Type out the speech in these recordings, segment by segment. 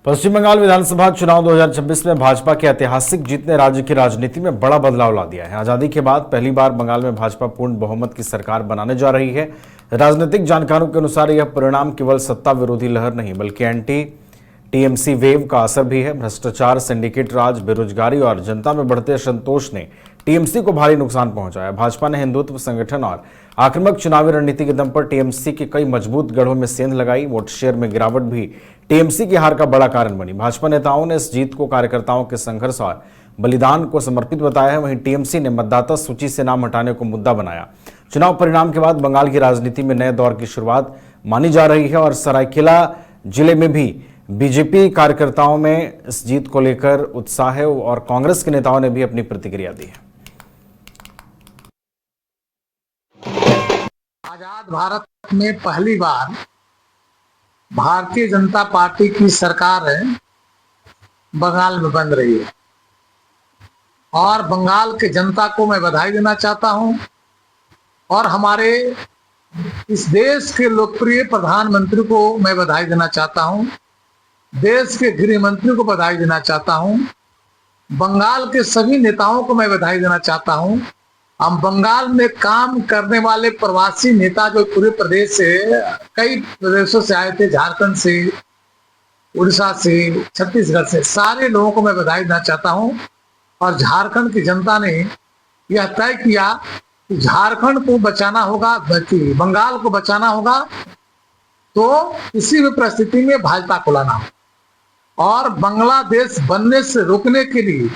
पश्चिम बंगाल विधानसभा चुनाव 2026 में भाजपा की ऐतिहासिक जीत ने राज्य की राजनीति में बड़ा बदलाव ला दिया है। आजादी के बाद पहली बार बंगाल में भाजपा पूर्ण बहुमत की सरकार बनाने जा रही है। राजनीतिक जानकारों के अनुसार यह परिणाम केवल सत्ता विरोधी लहर नहीं बल्कि एंटी टीएमसी वेव का असर भी है। भ्रष्टाचार, सिंडिकेट राज, बेरोजगारी और जनता में बढ़ते असंतोष ने टीएमसी को भारी नुकसान पहुंचाया। भाजपा ने हिंदुत्व संगठन और आक्रामक चुनावी रणनीति के दम पर टीएमसी के कई मजबूत गढ़ों में सेंध लगाई। वोट शेयर में गिरावट भी टीएमसी की हार का बड़ा कारण बनी। भाजपा नेताओं ने इस जीत को कार्यकर्ताओं के संघर्ष और बलिदान को समर्पित बताया है। वहीं टीएमसी ने मतदाता सूची से नाम हटाने को मुद्दा बनाया। चुनाव परिणाम के बाद बंगाल की राजनीति में नए दौर की शुरुआत मानी जा रही है और सरायकेला जिले में भी बीजेपी कार्यकर्ताओं में इस जीत को लेकर उत्साह है और कांग्रेस के नेताओं ने भी अपनी प्रतिक्रिया दी है। आजाद भारत में पहली बार भारतीय जनता पार्टी की सरकार बंगाल में बन रही है और बंगाल के जनता को मैं बधाई देना चाहता हूं और हमारे इस देश के लोकप्रिय प्रधानमंत्री को मैं बधाई देना चाहता हूं, देश के गृह मंत्री को बधाई देना चाहता हूं, बंगाल के सभी नेताओं को मैं बधाई देना चाहता हूं। हम बंगाल में काम करने वाले प्रवासी नेता जो पूरे प्रदेश से कई प्रदेशों से आए थे, झारखंड से, उड़ीसा से, छत्तीसगढ़ से, सारे लोगों को मैं बधाई देना चाहता हूं। और झारखंड की जनता ने यह तय किया कि झारखंड को बचाना होगा, बंगाल को बचाना होगा तो किसी भी परिस्थिति में भाजपा को लाना होगा। और बांग्लादेश बनने से रोकने के लिए,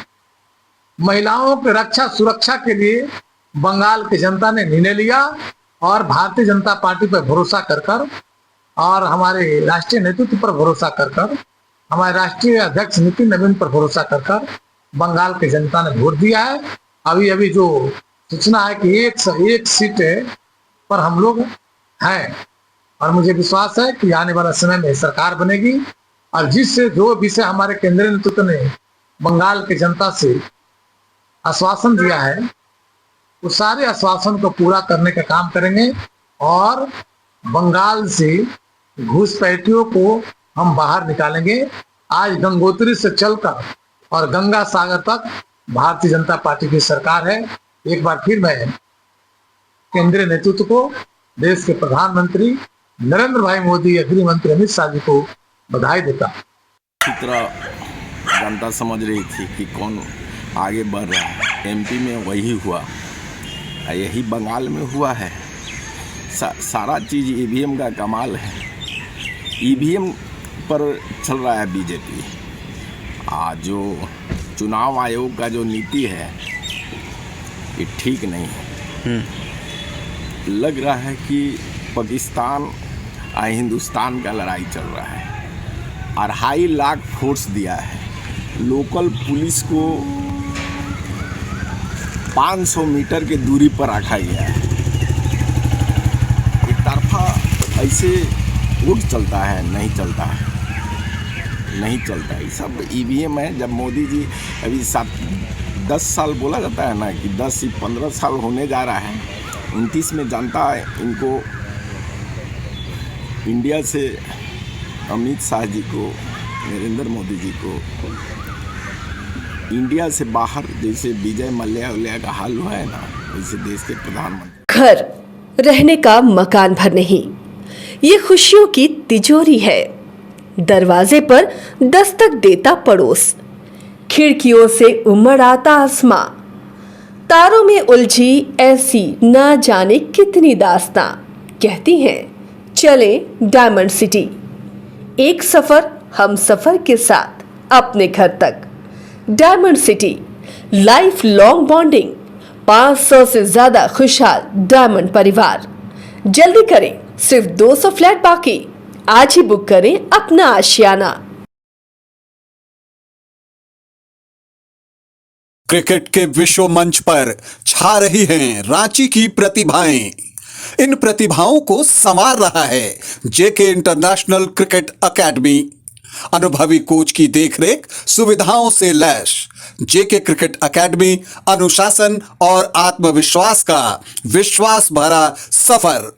महिलाओं की रक्षा सुरक्षा के लिए बंगाल की जनता ने निर्णय लिया और भारतीय जनता पार्टी पर भरोसा कर और हमारे राष्ट्रीय नेतृत्व पर भरोसा कर हमारे राष्ट्रीय अध्यक्ष नितिन नवीन पर भरोसा कर बंगाल की जनता ने वोट दिया है। अभी जो सूचना है कि एक सीट पर हम लोग हैं और मुझे विश्वास है कि आने वाला समय में सरकार बनेगी और जिससे जो विषय हमारे केंद्रीय नेतृत्व ने बंगाल की जनता से आश्वासन दिया है उस सारे आश्वासन को पूरा करने का काम करेंगे और बंगाल से घुसपैठियों को हम बाहर निकालेंगे। आज गंगोत्री से चलकर और गंगा सागर तक भारतीय जनता पार्टी की सरकार है। एक बार फिर मैं केंद्रीय नेतृत्व को, देश के प्रधानमंत्री नरेंद्र भाई मोदी, गृह मंत्री अमित शाह जी को बधाई देता। जनता समझ रही थी कि कौन आगे बढ़ रहा है। एमपी में वही हुआ, यही बंगाल में हुआ है। सारा चीज़ ईवीएम का कमाल है। ईवीएम पर चल रहा है बीजेपी। आज जो चुनाव आयोग का जो नीति है ये ठीक नहीं है। लग रहा है कि पाकिस्तान और हिंदुस्तान का लड़ाई चल रहा है। 2.5 लाख फोर्स दिया है। लोकल पुलिस को 500 मीटर की दूरी पर रखा गया है। एक तरफा ऐसे वोट चलता है, नहीं चलता है, नहीं चलता है। सब ईवीएम है। जब मोदी जी अभी 10 साल बोला जाता है ना कि 10 से 15 साल होने जा रहा है, 29 में जनता इनको इंडिया से अमित शाह जी को, नरेंद्र मोदी जी को इंडिया से बाहर, जैसे विजय मल्ल्या का हाल हुआ है ना, वैसे देश के प्रधानमंत्री। घर रहने का मकान भर नहीं, ये खुशियों की तिजोरी है। दरवाजे पर दस्तक देता पड़ोस, खिड़कियों से उमड़ आता आसमां, तारों में उलझी ऐसी ना जाने कितनी दास्तां। कहती हैं चले डायमंड सिटी, एक सफर हम सफर के साथ अपने घर तक। Diamond city, life long bonding, 500 से ज्यादा खुशहाल डायमंड परिवार। जल्दी करें, सिर्फ 200 फ्लैट बाकी। आज ही बुक करें अपना आशियाना। क्रिकेट के विश्व मंच पर छा रही हैं रांची की प्रतिभाएं। इन प्रतिभाओं को संवार रहा है जेके इंटरनेशनल क्रिकेट एकेडमी। अनुभवी कोच की देखरेख, सुविधाओं से लैस जेके क्रिकेट एकेडमी अनुशासन और आत्मविश्वास का विश्वास भरा सफर।